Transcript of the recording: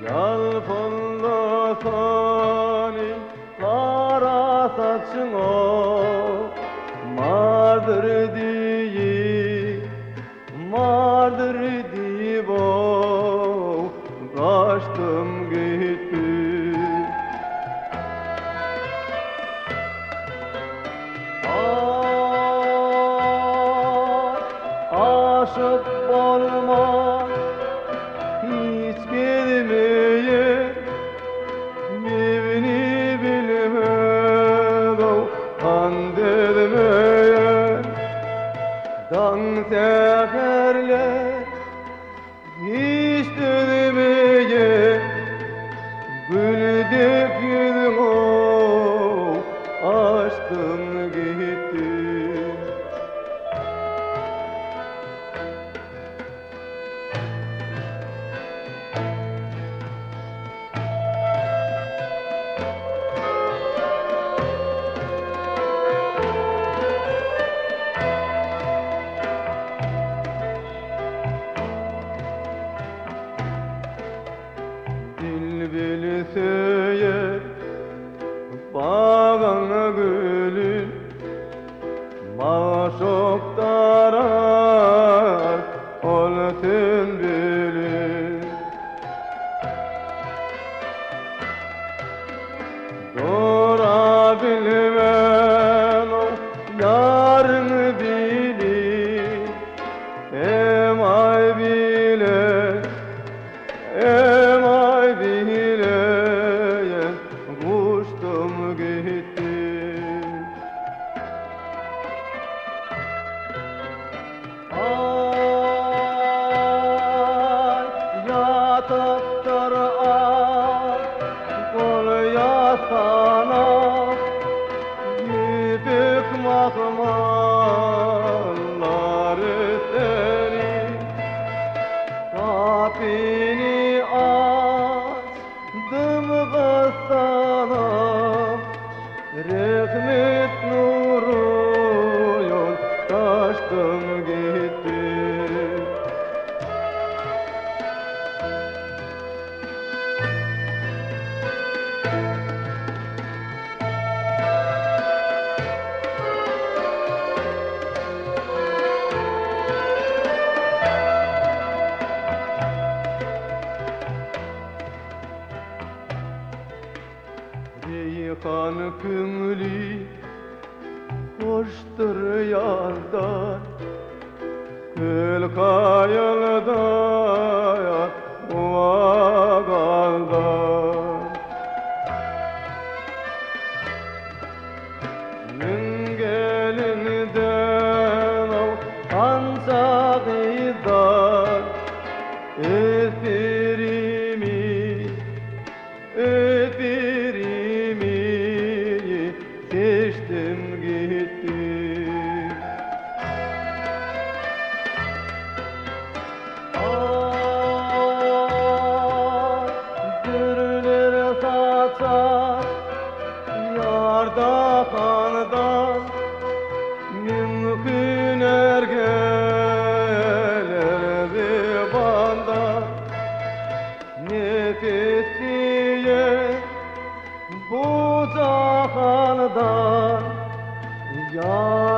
Yalpınlı senin kara saçın o mardır deyip o kaçtım gittim. Aşık olmak hiç bilmeyen, mevni bilmeden kandırmayan, dan seherler hiç dönmeyen, güldük yüzün o açtım gittim. Dil söyler bağına gülün, maşuk tarar olsun bilin. Dora bilmem o yarını bilin, emay bile, emay bileyen kuştum gittim. Ay yatıptır ay kol yasana, yübük mahmalları seni, kapini açtım kız sana, rahmet nuru yol taştım gittim. Reyhan kümlü hoştur yardan, kül kayılda uvagaldan. Gün gelinden o ancak idar, öpürimi seçtim gittim. Gürler saçar yarda kandan, mümkün ergeler divandan. Nefes diye bu cahandan ya